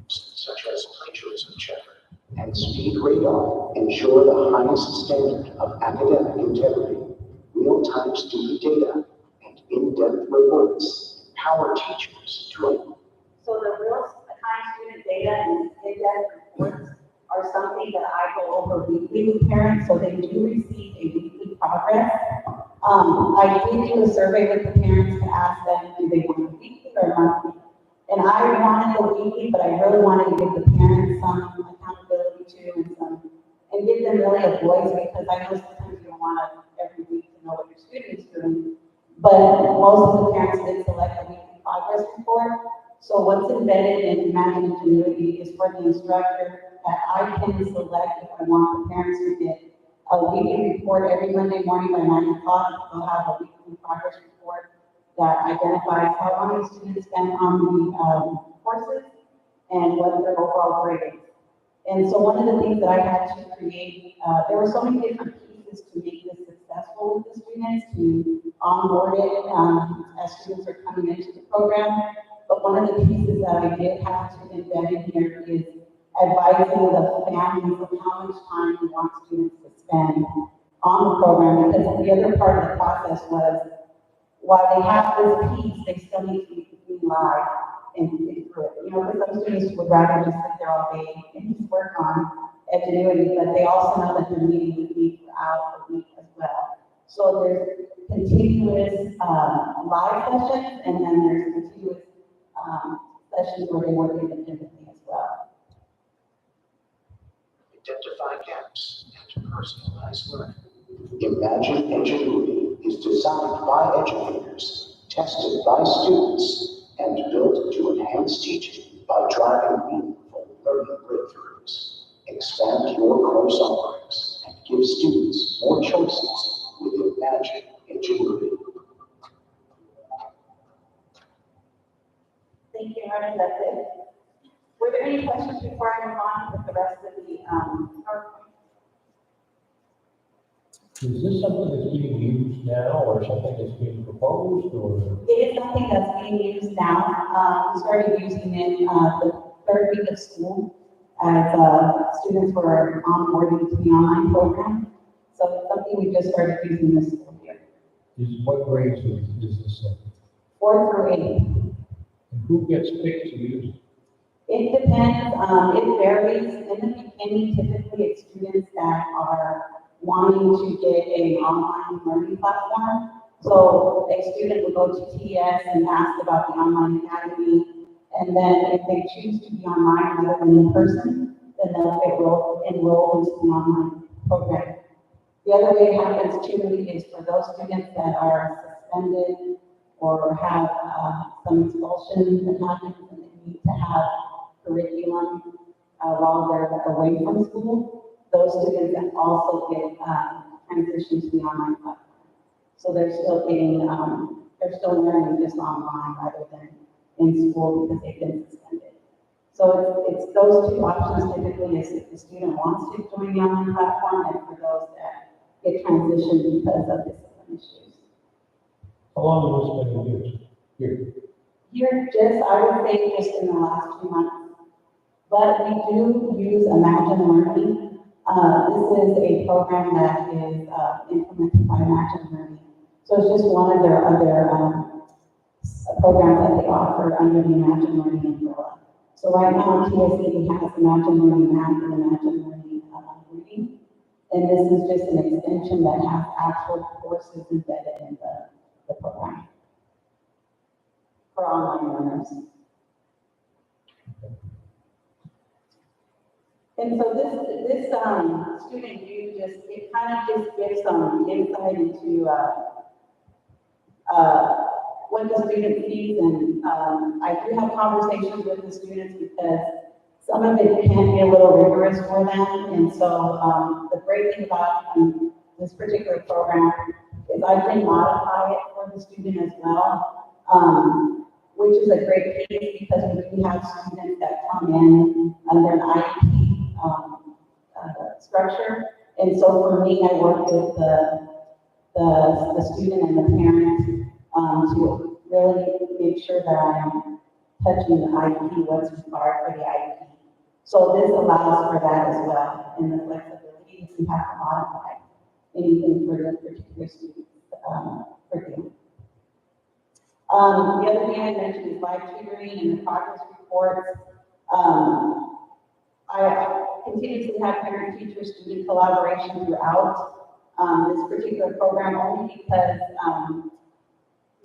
Such as plagiarism checker and speed radar ensure the highest standard of academic integrity. Real-time student data and in-depth reports empower teachers to. So the real-time student data and in-depth reports are something that I go over weekly with parents, so they do receive a weekly progress. I did do a survey with the parents to ask them, do they want a weekly or start monthly. And I wanted the weekly, but I really wanted to give the parents some accountability too and give them really a voice, because I know sometimes you don't want to every week to know what your student is doing. But most of the parents did select a weekly progress report. So what's embedded in Imagine Ingenuity is for the instructor that I can select if I want the parents to get a weekly report every Monday morning by 9 o'clock. They'll have a weekly progress report that identifies how long the students spent on the courses and what their overall grade is. And so one of the things that I had to create, there were so many different pieces to make this successful with the students, to onboard it as students are coming into the program. But one of the pieces that I did have to embed in here is advising the families of how much time we want students to spend on the program, because the other part of the process was, while they have this piece, they still need to be live and think through it. You know, because some students would rather just sit there all day and just work on Edgenuity, but they also know that they're meeting with me throughout the week as well. So there's continuous live sessions, and then there's continuous sessions where they work independently as well. Identify gaps and personalize learning. Imagine Ingenuity is designed by educators, tested by students, and built to enhance teaching by driving meaningful learning breakthroughs. Expand your course offerings and give students more choices with Imagine Ingenuity. Thank you, Martin, that's it. Were there any questions before I move on with the rest of the PowerPoint? Is this something that's being used now, or something that's being proposed, or? It is something that's being used now. We started using it the third week of school as students were onboarding to the online program. So it's something we just started using this school year. What grades is this in? 4 through 8. And who gets picked to use it? It depends, it varies. In the beginning, typically it's students that are wanting to get an online learning platform. So a student would go to TES and ask about the online academy, and then if they choose to be online rather than in person, then they'll get enrolled into the online program. The other way it happens too is for those students that are suspended or have some expulsion that happens, and they need to have curriculum while they're away from school. Those students also get transitioned to the online platform. So they're still getting, they're still learning just online rather than in school because they've been suspended. So it's those two options typically, is if the student wants to join the online platform, and for those that get transitioned because of discipline issues. How long has this been used? Here. Here, just, I would say just in the last 2 months. But we do use Imagine Learning. This is a program that is implemented by Imagine Learning. So it's just one of their other programs that they offer under the Imagine Learning umbrella. So right now, TSE has Imagine Learning Math and Imagine Learning Reading. And this is just an extension that has actual courses embedded in the program for online learners. And so this student view it kind of just gives some insight into what the student sees, and I do have conversations with the students because some of it can be a little rigorous for them. And so the great thing about this particular program is I can modify it for the student as well, which is a great piece because we do have students that come in under an IEP structure. And so for me, I work with the student and the parent to really make sure that I'm touching the IEP, what's required for the IEP. So this allows for that as well, and the flexibility if you have to modify anything for the particular student curriculum. The other thing I mentioned is live tutoring and the progress reports. I continuously have parent-teacher student collaboration throughout this particular program, only because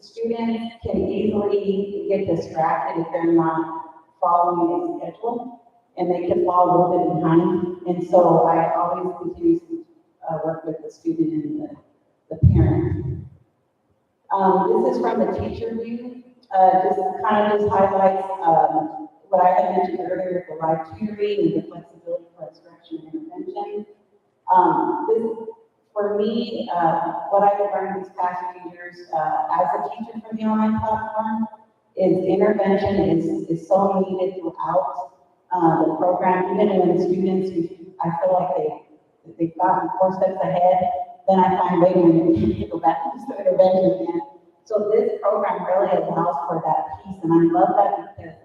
students can easily get distracted if they're not following a schedule, and they can fall a little bit behind. And so I always continue to work with the student and the parent. This is from the teacher view. Just kind of just highlights what I had mentioned earlier, the live tutoring and the flexibility for instruction and intervention. This, for me, what I've learned these past few years as a teacher for the online platform is intervention is so needed throughout the program, even when students, I feel like they've gotten 4 steps ahead, then I find, wait a minute, we need to go back to intervention again. So this program really allows for that piece, and I love that because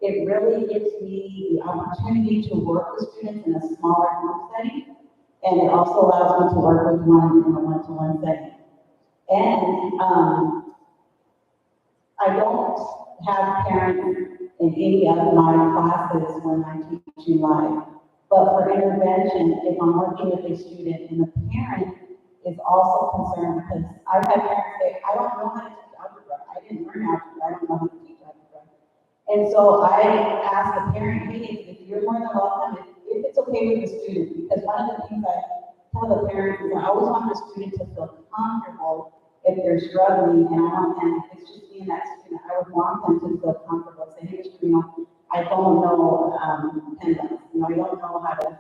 it really gives me the opportunity to work with students in a smaller group setting, and it also allows me to work with one in a one-to-one setting. And I don't have parents in any of my classes when I'm teaching live, but for intervention, if I'm working with a student and the parent is also concerned, because I've had parents say, I don't know how to teach algebra. I didn't learn algebra. I don't know how to teach algebra. And so I ask the parent, hey, if you're more than welcome, if it's okay with the student, because one of the things I tell the parents is I always want the student to feel comfortable if they're struggling, and I want them, if it's just me and that student, I would want them to feel comfortable, say, hey, I don't know pendulums, I don't know how to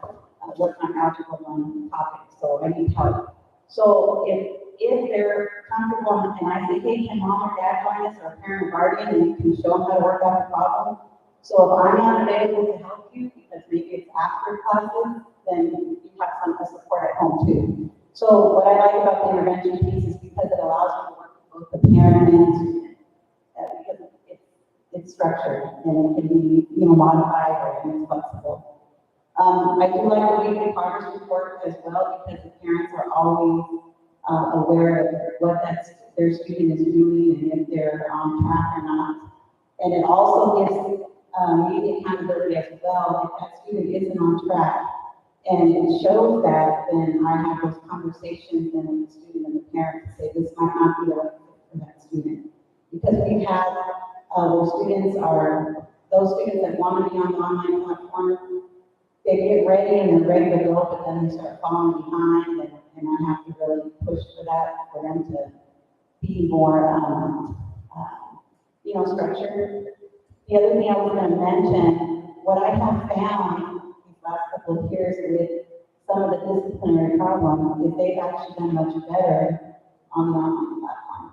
work on algebra one topic, so I need help. So if they're comfortable and I say, hey, can mom or dad join us, or a parent or guardian, and you can show them how to work out the problem. So if I'm not available to help you, because maybe it's after classes, then you have some support at home too. So what I like about the intervention piece is because it allows me to work with both the parent and the student, because it's structured and it can be, modified or it's flexible. I do like the weekly progress report as well, because the parents are always aware of what their student is doing and if they're on track or not. And it also gives me the accountability as well. If that student isn't on track and it shows that, then I have those conversations then with the student and the parent to say this might not be the right fit for that student. Because we've had those students that want to be on the online platform, they get ready and they're ready to go, but then they start falling behind, and I have to really push for that, for them to be more, structured. The other thing I was going to mention, what I have found these last couple of years with some of the disciplinary problems is they've actually done much better on the online platform.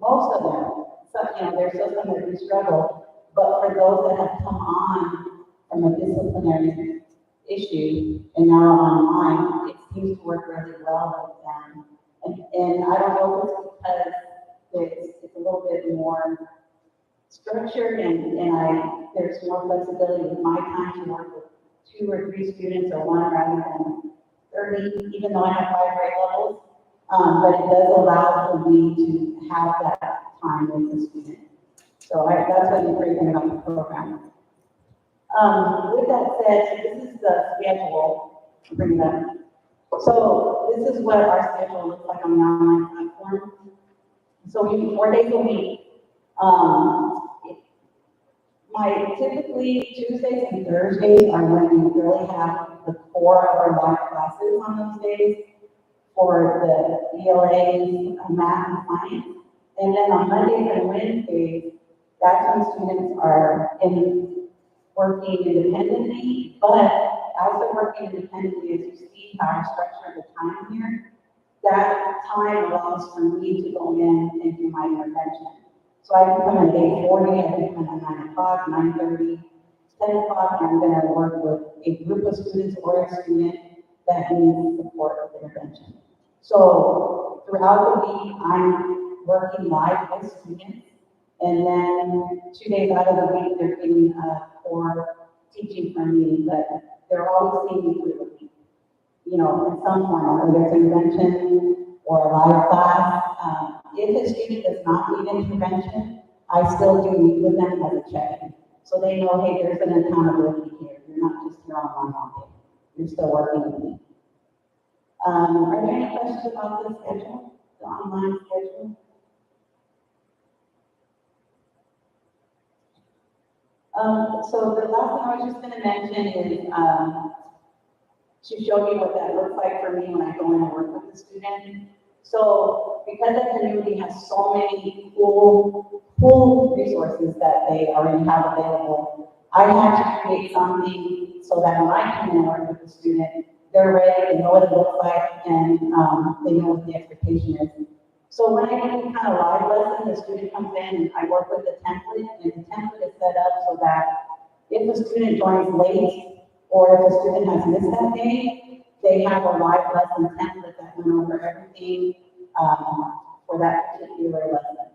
Most of them, there's still some that do struggle, but for those that have come on from a disciplinary issue and now online, it seems to work really well with them. And I don't know if it's because it's a little bit more structured and there's more flexibility with my time to work with 2 or 3 students or 1 rather than 30, even though I have 5 grade levels. But it does allow for me to have that time with the student. So that's what's great thing about the program. With that said, this is the schedule. I'll bring it up. So this is what our schedule looks like on the online platform. So we do 4 days a week. Typically Tuesdays and Thursdays are when we really have the core of our live classes on those days for the ELAs, math and science. And then on Mondays and Wednesdays, that's when students are working independently, but as they're working independently, as you see how I structure the time here, that time allows for me to go in and do my intervention. So I can come at 8:40, I can come at 9 o'clock, 9:30, 10 o'clock, and I'm going to work with a group of students or a student that needs support with intervention. So throughout the week, I'm working live with students, and then 2 days out of the week, they're getting core teaching from me, but they're always seeing me through the week, in some form, whether it's intervention or a live class. If a student does not need intervention, I still do meet with them as a check-in. So they know, hey, there's an accountability here. You're not just here online all day. You're still working with me. Are there any questions about the schedule, the online schedule? So the last thing I was just gonna mention is, to show you what that looks like for me when I go in and work with the student. So because Ingenuity has so many cool resources that they already have available, I had to create something so that when I come in and work with the student, they're ready, they know what it looks like, and they know what the expectation is. So when I do kind of live lesson, the student comes in and I work with the template, and the template is set up so that if a student joins late, or if a student has missed that day, they have a live lesson template that went over everything for that particular lesson.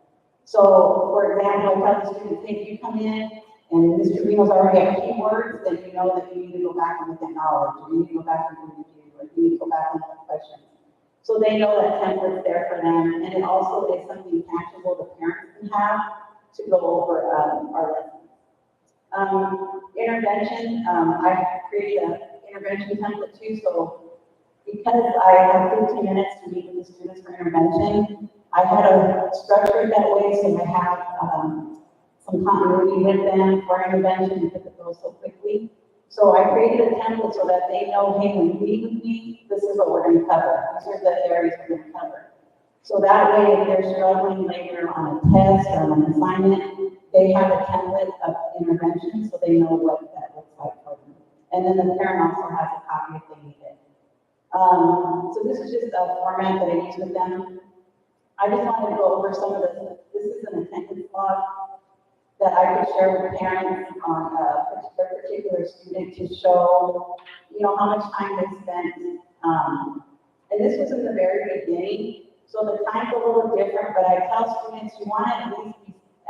So, for example, I tell the students, hey, if you come in and Mr. Reno's already got keywords, then you know that you need to go back and look at knowledge, or you need to go back and review, or you need to go back and look at questions. So they know that template's there for them, and it also is something tangible the parents can have to go over our lessons. Intervention, I created an intervention template too, so because I have 15 minutes to meet with the students for intervention, I had to structure it that way so I have some continuity with them for intervention because it goes so quickly. So I created a template so that they know, hey, when you meet with me, this is what we're going to cover. These are the areas we're going to cover. So that way, if they're struggling later on a test or on an assignment, they have a template of intervention so they know what that looks like for them. And then the parent also has a copy if they need it. So this is just a format that I use with them. I just wanted to go over some of this is an attendance log that I could share with parents on a particular student to show, how much time they spent. And this was in the very beginning, so the time's a little different, but I tell students you want to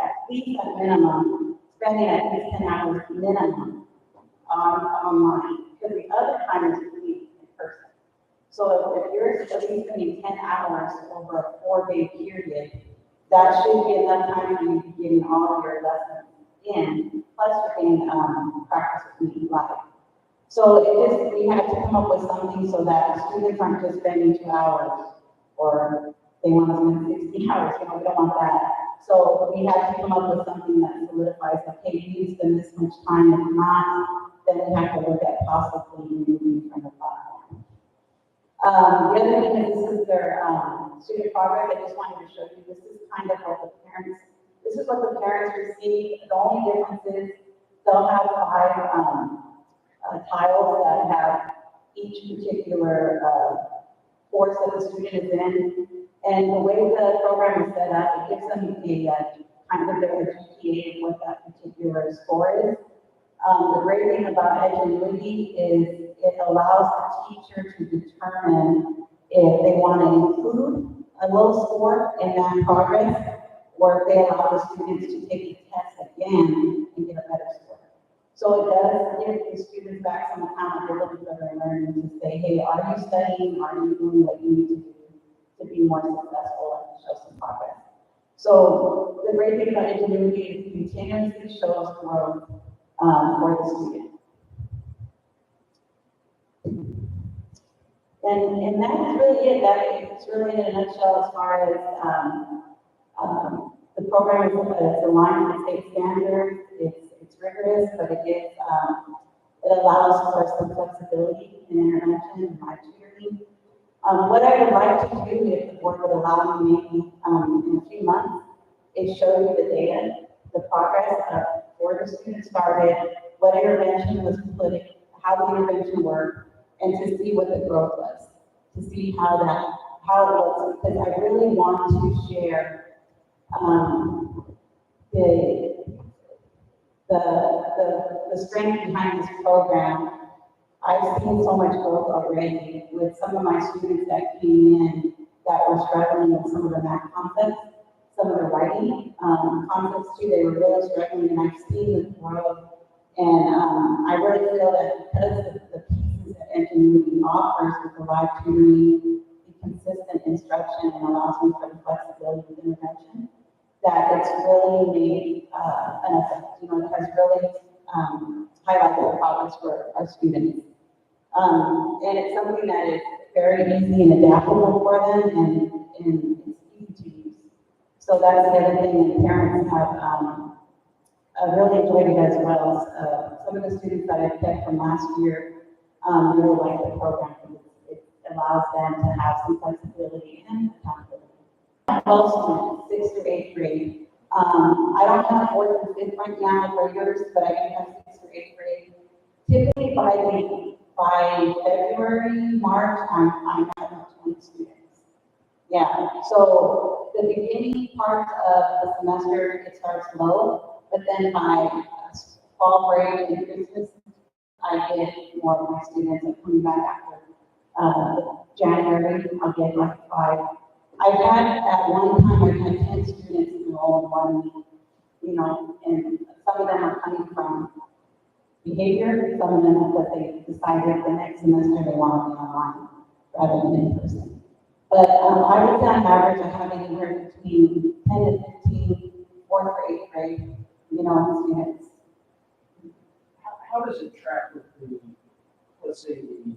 at least at minimum, spending at least 10 hours minimum online, because the other time is in person. So if you're at least spending 10 hours over a 4-day period, that should be enough time for you to be getting all of your lessons in, plus you're getting practice with me live. So we had to come up with something so that students aren't just spending 2 hours, or they want to spend 60 hours, we don't want that. So we had to come up with something that solidifies, okay, you need to spend this much time, if not, then we have to look at possibly removing from the platform. The other thing is this is their student progress. I just wanted to show you, this is kind of what the parents receive. The only difference is they'll have 5 tiles that have each particular course that the student is in. And the way the program is set up, it gives them a kind of their GPA of what that particular score is. The great thing about Edgenuity is it allows the teacher to determine if they want to include a low score in that progress, or if they allow the students to take the test again and get a better score. So it does give the students back some accountability for their learning to say, hey, are you studying? Are you doing what you need to do to be more successful and show some progress? So the great thing about Ingenuity is it continuously shows growth for the student. And that's really it. It's really in a nutshell as far as the program is aligned with state standards. It's rigorous, but it allows for some flexibility in intervention and live tutoring. What I would like to do, if the board would allow me maybe in a few months, is show you the data, the progress of where the student started, what intervention was completed, how the intervention worked, and to see what the growth was, to see how it looks, because I really want to share the strength behind this program. I've seen so much growth already with some of my students that came in that were struggling with some of the math concepts, some of the writing concepts too. They were really struggling, and I've seen the growth. And I really feel that because of the pieces that Ingenuity offers with the live tutoring, the consistent instruction, and allows me for the flexibility of intervention, that it's really made an effect. It has really highlighted the progress for our students. And it's something that is very easy and adaptable for them, and it's easy to use. So that's the other thing that parents have really enjoyed it as well. Some of the students that I picked from last year, really like the program because it allows them to have some flexibility and accountability. 12 students, 6th through 8th grade. I don't have 4th and 5th right now graders, but I do have 6th through 8th grade. Typically by February, March, I'm at about 20 students. Yeah, so the beginning part of the semester, it starts low, but then by fall break and Christmas, I get more of my students and coming back after January, I'll get like 5. I've had, at one time, I had 10 students enroll in 1 week, you know, and some of them are coming from behavior, some of them because they decided the next semester they want to be online rather than in person. But I would say on average, I have anywhere between 10 to 15, 4th or 8th grade, you know, students. How does it track with the, let's say, the